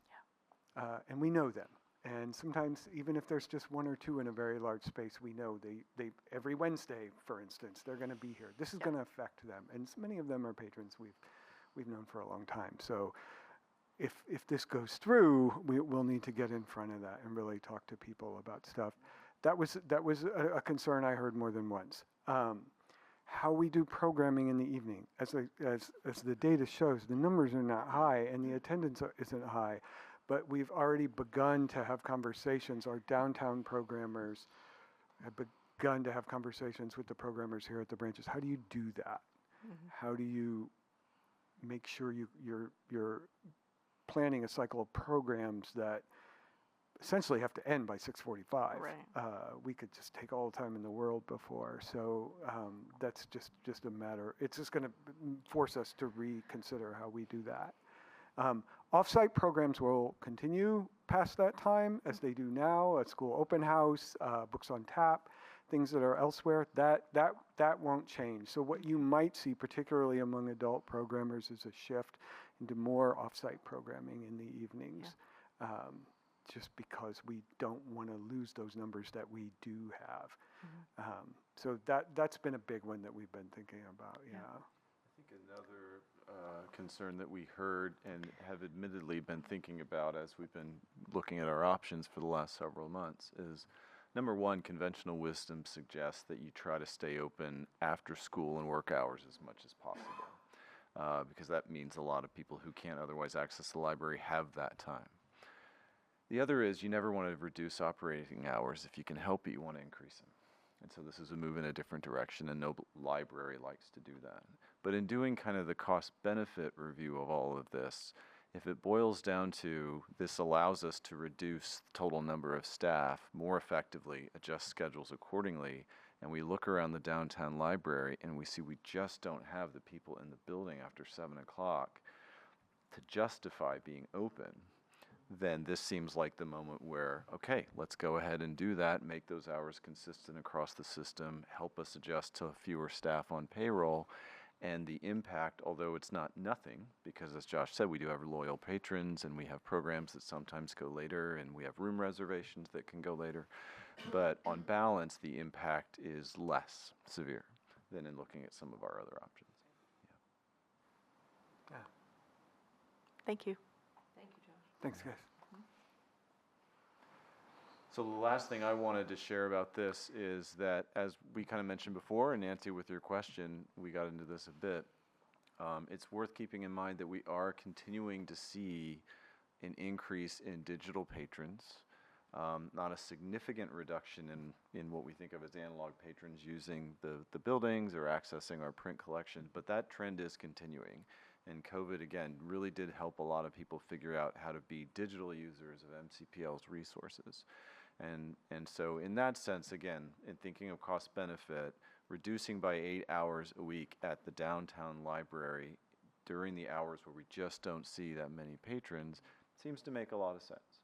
and we know them. And sometimes, even if there's just 1 or 2 in a very large space, we know they every Wednesday, for instance, they're going to be here. This is going to affect them, and many of them are patrons we've known for a long time. So, if this goes through, we'll need to get in front of that and really talk to people about stuff. That was a concern I heard more than once. How we do programming in the evening, as the data shows, the numbers are not high and the attendance isn't high. But we've already begun to have conversations. Our downtown programmers have begun to have conversations with the programmers here at the branches. How do you do that? Mm-hmm. How do you make sure you're planning a cycle of programs that essentially have to end by 6:45? Right. We could just take all the time in the world before. So that's just a matter. It's just going to force us to reconsider how we do that. Off-site programs will continue past that time, as they do now, a school open house, books on tap, things that are elsewhere. That won't change. So what you might see, particularly among adult programmers, is a shift into more off-site programming in the evenings. just because we don't want to lose those numbers that we do have. So that's been a big one that we've been thinking about, yeah. I think another concern that we heard and have admittedly been thinking about as we've been looking at our options for the last several months is, number one, conventional wisdom suggests that you try to stay open after school and work hours as much as possible, because that means a lot of people who can't otherwise access the library have that time. The other is you never want to reduce operating hours. If you can help it, you want to increase them. And so this is a move in a different direction, and no library likes to do that. But in doing kind of the cost-benefit review of all of this, if it boils down to this allows us to reduce the total number of staff more effectively, adjust schedules accordingly, and we look around the downtown library and we see we just don't have the people in the building after 7 o'clock to justify being open, then this seems like the moment where, okay, let's go ahead and do that, make those hours consistent across the system, help us adjust to fewer staff on payroll, and the impact, although it's not nothing, because as Josh said, we do have loyal patrons and we have programs that sometimes go later and we have room reservations that can go later, but on balance, the impact is less severe than in looking at some of our other options. Yeah. Thank you. Thank you, Josh. Thanks, guys. So the last thing I wanted to share about this is that, as we kind of mentioned before, and Nancy, with your question, we got into this a bit, it's worth keeping in mind that we are continuing to see an increase in digital patrons, not a significant reduction in what we think of as analog patrons using the buildings or accessing our print collection, but that trend is continuing. And COVID, again, really did help a lot of people figure out how to be digital users of MCPL's resources. And so in that sense, again, in thinking of cost benefit, reducing by 8 hours a week at the downtown library during the hours where we just don't see that many patrons seems to make a lot of sense.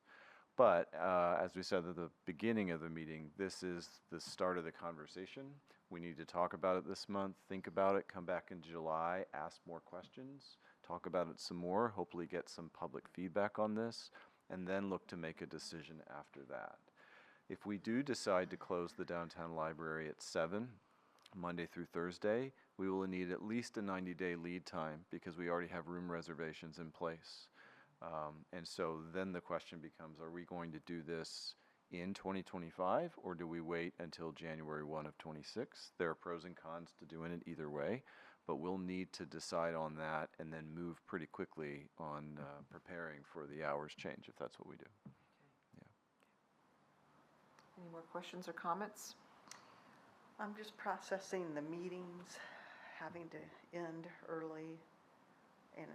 But as we said at the beginning of the meeting, this is the start of the conversation. We need to talk about it this month, think about it, come back in July, ask more questions, talk about it some more, hopefully get some public feedback on this, and then look to make a decision after that. If we do decide to close the downtown library at 7, Monday through Thursday, we will need at least a 90-day lead time because we already have room reservations in place. And so then the question becomes, are we going to do this in 2025 or do we wait until January 1 of 26? There are pros and cons to doing it either way, but we'll need to decide on that and then move pretty quickly on preparing for the hours change if that's what we do. Any more questions or comments? I'm just processing the meetings having to end early and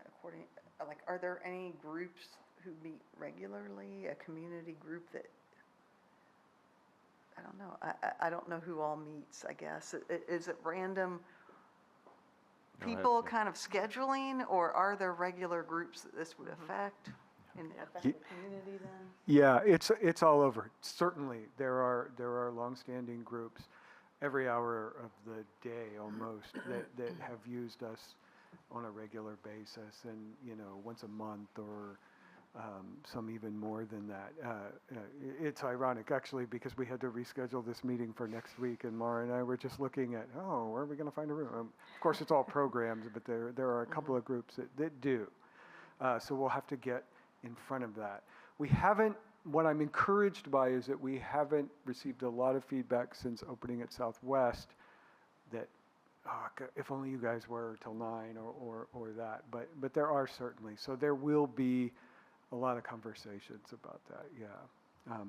are there any groups who meet regularly, a community group that, I don't know, I don't know who all meets, I guess. Is it random people kind of scheduling, or are there regular groups that this would affect? And affect the community then? Yeah, it's all over. Certainly, there are longstanding groups every hour of the day almost that have used us on a regular basis, and once a month or some even more than that. It's ironic actually because we had to reschedule this meeting for next week, and Mara and I were just looking at, where are we going to find a room? Of course, it's all programs, but there are a couple of groups that do. So we'll have to get in front of that. We haven't, what I'm encouraged by is that we haven't received a lot of feedback since opening at Southwest that, if only you guys were till 9 or that, but there are certainly. So there will be a lot of conversations about that, yeah.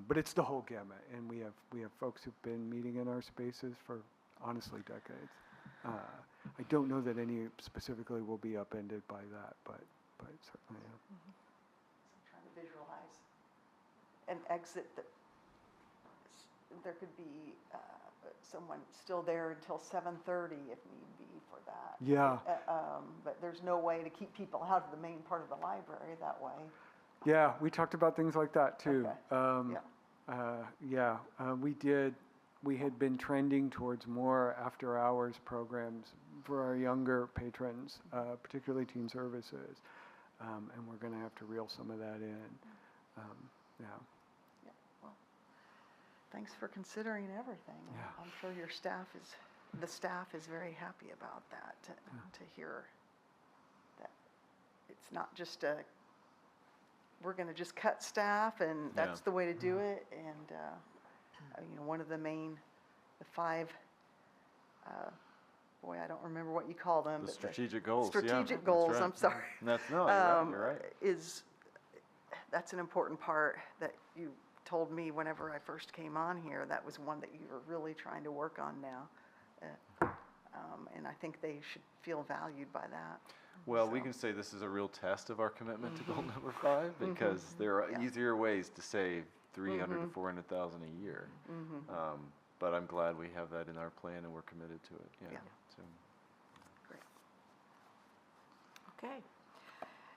But it's the whole gamut, and we have folks who've been meeting in our spaces for, honestly, decades. I don't know that any specifically will be upended by that, but certainly, yeah. Mm-hmm. I'm trying to visualize an exit that there could be someone still there until 7:30 if need be for that. Yeah. But there's no way to keep people out of the main part of the library that way. Yeah, we talked about things like that too. Okay. We had been trending towards more after-hours programs for our younger patrons, particularly teen services, and we're going to have to reel some of that in. Yeah. thanks for considering everything. Yeah. I'm sure the staff is very happy about that, to hear that it's not just we're going to just cut staff and that's the way to do it. And, one of the 5, boy, I don't remember what you call them. The but strategic goals. Strategic that's goals, right. I'm sorry. You're right. That's an important part that you told me whenever I first came on here. That was one that you were really trying to work on now. And I think they should feel valued by that. Well, we So- can say this is a real test of our commitment to goal number 5 because there are easier ways to save 300 to 400,000 a year. But I'm glad we have that in our plan and we're committed to it. Yeah. So. Great. Okay.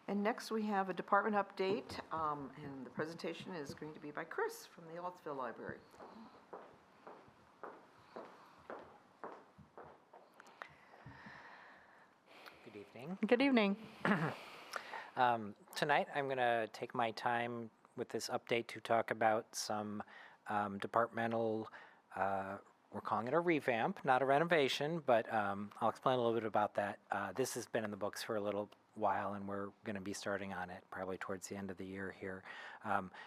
And next we have a department update, and the presentation is going to be by Chris from the Ellettsville Library. Good evening. Good evening. Tonight, I'm going to take my time with this update to talk about some departmental, we're calling it a revamp, not a renovation, but I'll explain a little bit about that. This has been in the books for a little while, and we're going to be starting on it probably towards the end of the year here.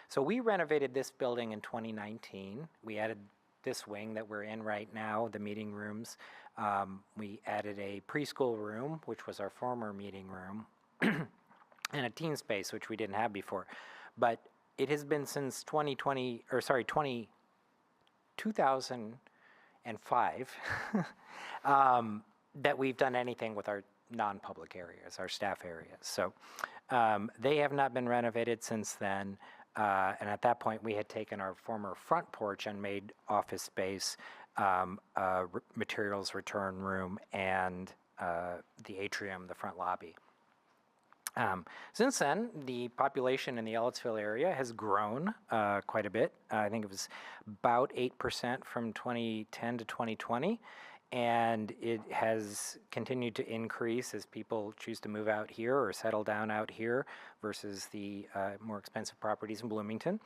So we renovated this building in 2019. We added this wing that we're in right now, the meeting rooms. We added a preschool room, which was our former meeting room, and a teen space, which we didn't have before. But it has been since 2005 that we've done anything with our non-public areas, our staff areas. So they have not been renovated since then. And at that point, we had taken our former front porch and made office space, materials return room, and the atrium, the front lobby. Since then, the population in the Ellettsville area has grown quite a bit. I think it was about 8% from 2010 to 2020. And it has continued to increase as people choose to move out here or settle down out here versus the more expensive properties in Bloomington.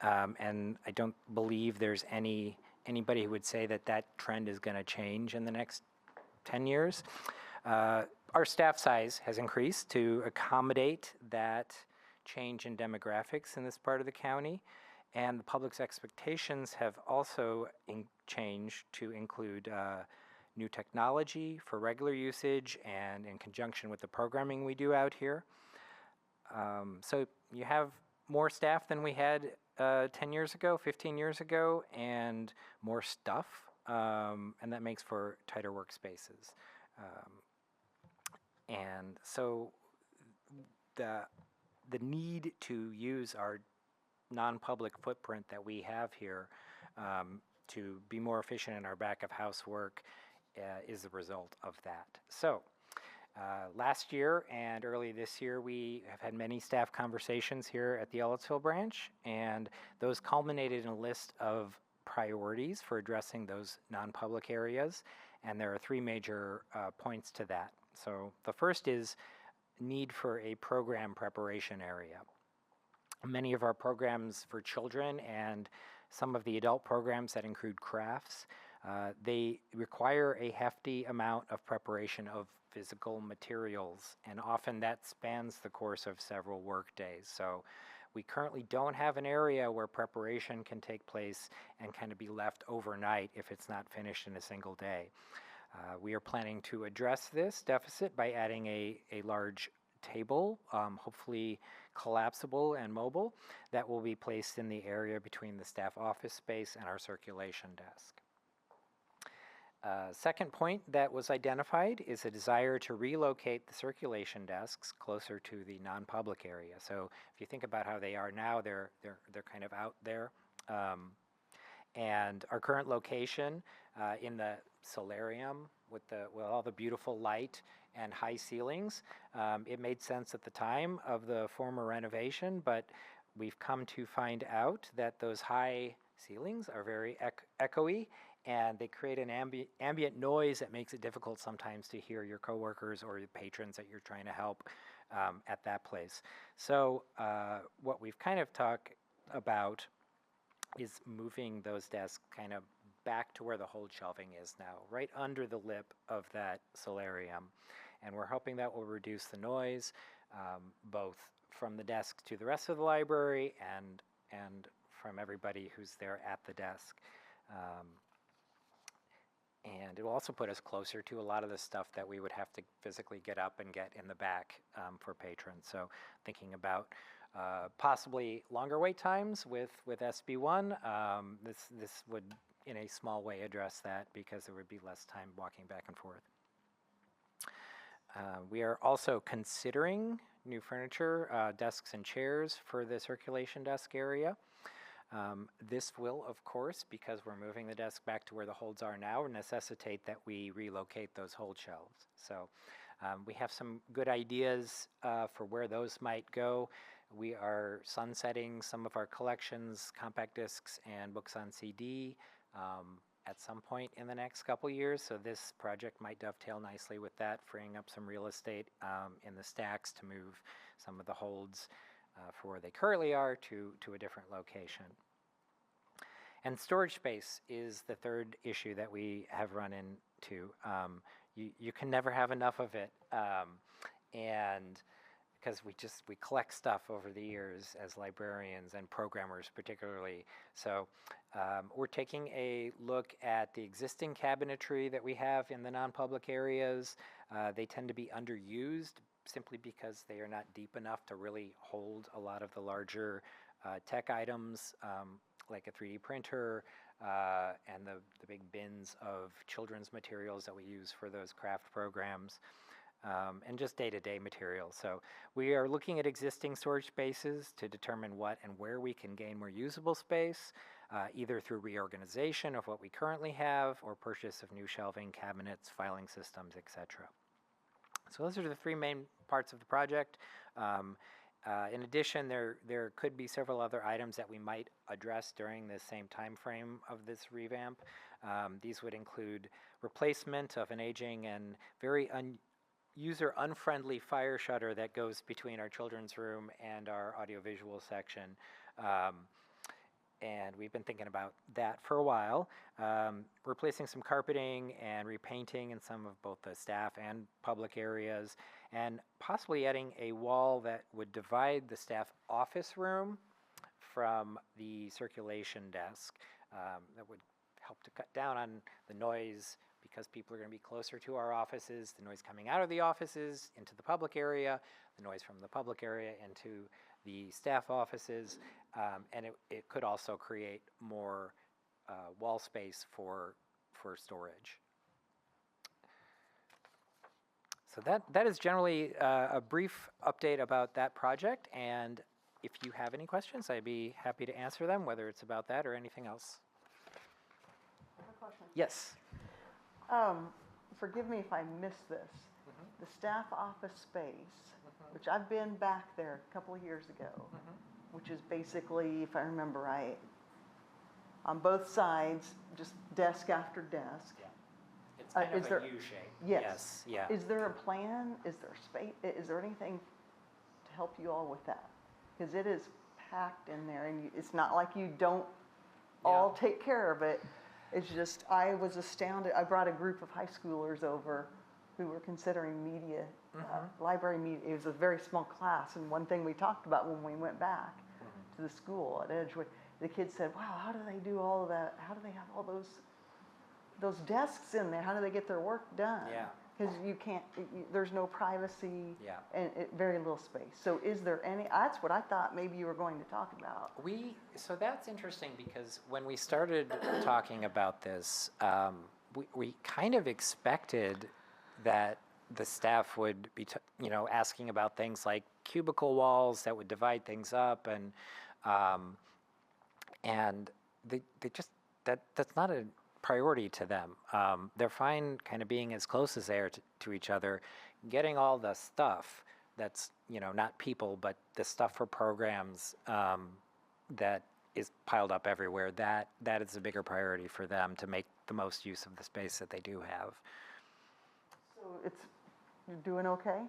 And I don't believe there's anybody who would say that that trend is going to change in the next 10 years. Our staff size has increased to accommodate that change in demographics in this part of the county. And the public's expectations have also changed to include new technology for regular usage and in conjunction with the programming we do out here. So you have more staff than we had 10 years ago, 15 years ago, and more stuff, and that makes for tighter workspaces. And so the need to use our non-public footprint that we have here to be more efficient in our back of house work is the result of that. So last year and early this year, we have had many staff conversations here at the Ellettsville branch, and those culminated in a list of priorities for addressing those non-public areas, and there are 3 major points to that. So the first is need for a program preparation area. Many of our programs for children and some of the adult programs that include crafts, they require a hefty amount of preparation of physical materials, and often that spans the course of several work days. So we currently don't have an area where preparation can take place and kind of be left overnight if it's not finished in a single day. We are planning to address this deficit by adding a large table, hopefully collapsible and mobile, that will be placed in the area between the staff office space and our circulation desk. Second point that was identified is a desire to relocate the circulation desks closer to the non-public area. So if you think about how they are now, they're kind of out there. And our current location in the solarium with all the beautiful light and high ceilings, it made sense at the time of the former renovation, but we've come to find out that those high ceilings are very echoey, and they create an ambient noise that makes it difficult sometimes to hear your coworkers or your patrons that you're trying to help at that place. So what we've kind of talked about is moving those desks kind of back to where the hold shelving is now, right under the lip of that solarium. And we're hoping that will reduce the noise, both from the desk to the rest of the library and from everybody who's there at the desk. And it will also put us closer to a lot of the stuff that we would have to physically get up and get in the back for patrons. So thinking about possibly longer wait times with SB1, this would in a small way address that because there would be less time walking back and forth. We are also considering new furniture, desks and chairs for the circulation desk area. This will, of course, because we're moving the desk back to where the holds are now, necessitate that we relocate those hold shelves. So we have some good ideas for where those might go. We are sunsetting some of our collections, compact discs and books on CD at some point in the next couple years. So this project might dovetail nicely with that, freeing up some real estate in the stacks to move some of the holds for where they currently are to a different location. And storage space is the third issue that we have run into. You can never have enough of it, and because we collect stuff over the years as librarians and programmers particularly. So we're taking a look at the existing cabinetry that we have in the non-public areas. They tend to be underused simply because they are not deep enough to really hold a lot of the larger tech items like a 3D printer and the big bins of children's materials that we use for those craft programs. And just day-to-day materials. So we are looking at existing storage spaces to determine what and where we can gain more usable space, either through reorganization of what we currently have or purchase of new shelving, cabinets, filing systems, etc. So those are the three main parts of the project. In addition, there could be several other items that we might address during the same time frame of this revamp. These would include replacement of an aging and very user-unfriendly fire shutter that goes between our children's room and our audiovisual section. And we've been thinking about that for a while. Replacing some carpeting and repainting in some of both the staff and public areas, and possibly adding a wall that would divide the staff office room from the circulation desk. That would help to cut down on the noise because people are going to be closer to our offices, the noise coming out of the offices into the public area, the noise from the public area into the staff offices, and it could also create more wall space for storage. So that is generally a brief update about that project, and if you have any questions, I'd be happy to answer them, whether it's about that or anything else. I have a question. Yes. Forgive me if I missed this. The staff office space, which I've been back there a couple of years ago, which is basically, if I remember right, on both sides, just desk after desk. Yeah. It's kind is of there, a U-shape. Yes. Yeah. Is there a plan? Is there space? Is there anything to help you all with that? Because it is packed in there, and it's not like you don't all take care of it. It's just, I was astounded. I brought a group of high schoolers over who were considering media, library media. It was a very small class, and one thing we talked about when we went back to the school at Edgewood, the kids said, wow, how do they do all of that? How do they have all those desks in there? How do they get their work done? Yeah. Because you can't, there's no privacy Yeah. and very little space. So is there any, that's what I thought maybe you were going to talk about. So that's interesting because when we started talking about this, we kind of expected that the staff would be, asking about things like cubicle walls that would divide things up, and they just that's not a priority to them. They're fine kind of being as close as they are to each other, getting all the stuff that's, not people, but the stuff for programs that is piled up everywhere. That is a bigger priority for them to make the most use of the space that they do have. So you're doing okay?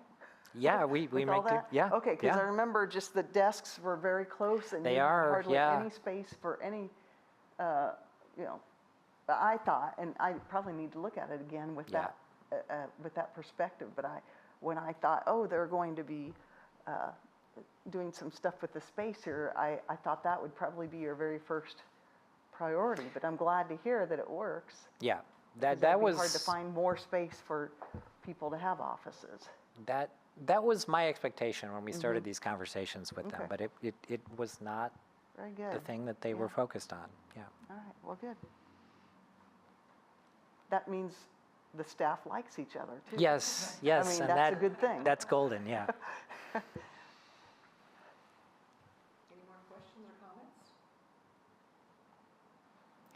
Yeah, we make do. Yeah. Okay, because I remember just the desks were very close and They you had are, hardly yeah. any space for any you know, I thought, and I probably need to look at it again with Yeah. with that perspective, but when I thought, oh, they're going to be doing some stuff with the space here, I thought that would probably be your very first priority, but I'm glad to hear that it works. Yeah, 'Cause that it'd be was hard to find more space for people to have offices. that was my expectation when we started these conversations with them, Okay. but it was not Very good. the thing that they were focused on. Yeah. All right, well, good. That means the staff likes each other, too. Yes, yes, I mean, and that's a good thing. That's golden. Yeah. Any more questions or comments?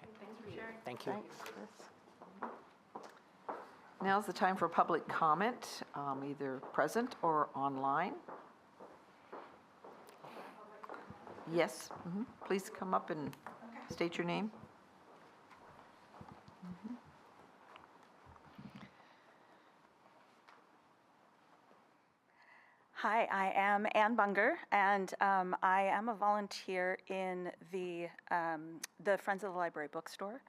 Thanks for sharing. Thank you. Thanks, Chris. Now's the time for public comment, either present or online. Yes, please come up and state your name. Hi, I am Ann Bunger, and I am a volunteer in the Friends of the Library bookstore.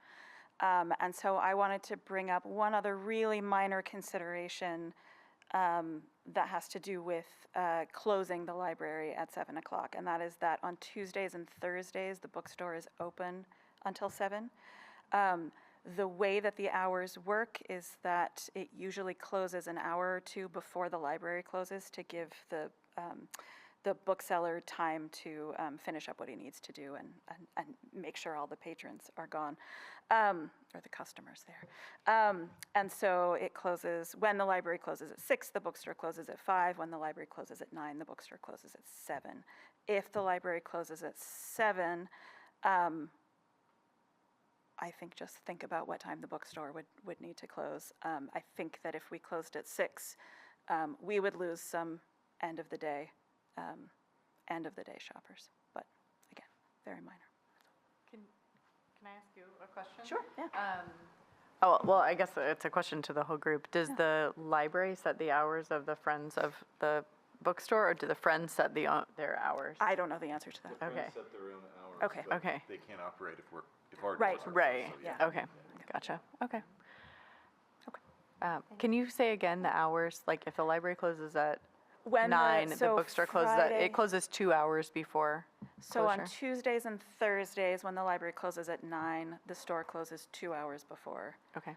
And so I wanted to bring up one other really minor consideration that has to do with closing the library at 7 o'clock, and that is that on Tuesdays and Thursdays, the bookstore is open until 7. The way that the hours work is that it usually closes an hour or two before the library closes to give the bookseller time to finish up what he needs to do and make sure all the patrons are gone, or the customers there. And so it closes, when the library closes at 6, the bookstore closes at 5. When the library closes at 9, the bookstore closes at 7. If the library closes at 7, I think just think about what time the bookstore would need to close. I think that if we closed at 6, we would lose some end of the day shoppers. But again, very minor. Can I ask you a question? Sure, yeah. Oh, well, I guess it's a question to the whole group. Does the library set the hours of the Friends of the bookstore, or do the Friends set their hours? I don't know the answer to that. Okay. Set their own hours. Okay. but Okay. They can't operate if our Right. doors are Right, closed, so yeah. okay, gotcha, okay. Can you say again the hours, like if the library closes at When 9, the so bookstore closes at, Friday- it closes 2 hours before So on closure? Tuesdays and Thursdays, when the library closes at 9, the store closes 2 hours before. Okay,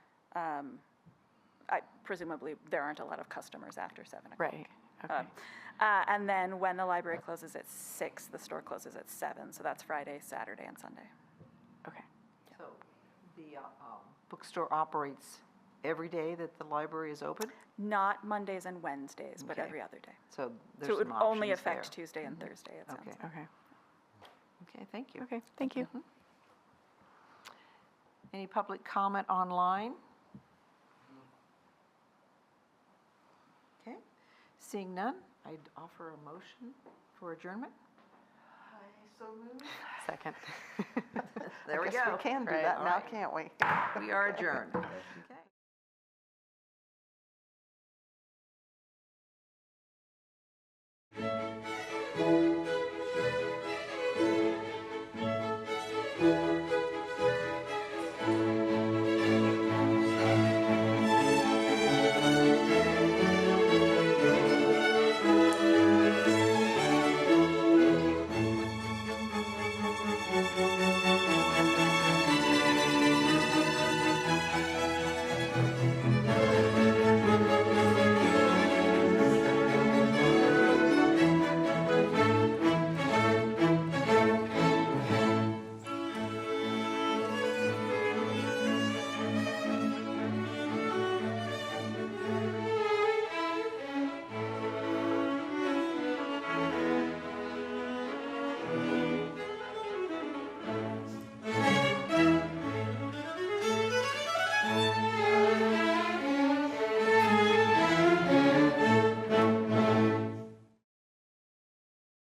Presumably, there aren't a lot of customers after 7 o'clock. right, okay, And then when the library closes at 6, the store closes at 7. So that's Friday, Saturday, and Sunday. okay. So the bookstore operates every day that the library is open? Not Mondays and Wednesdays, but Okay. every other day. So there's So it would some only options affect there. Tuesday and Thursday, it sounds Okay. like. Okay, Okay, thank you. okay, thank you. Any public comment online? Okay, seeing none, I'd offer a motion for adjournment. I so moved. Second. There we Guess go. we can do Right, that all now, right. can't we? We are adjourned. Okay.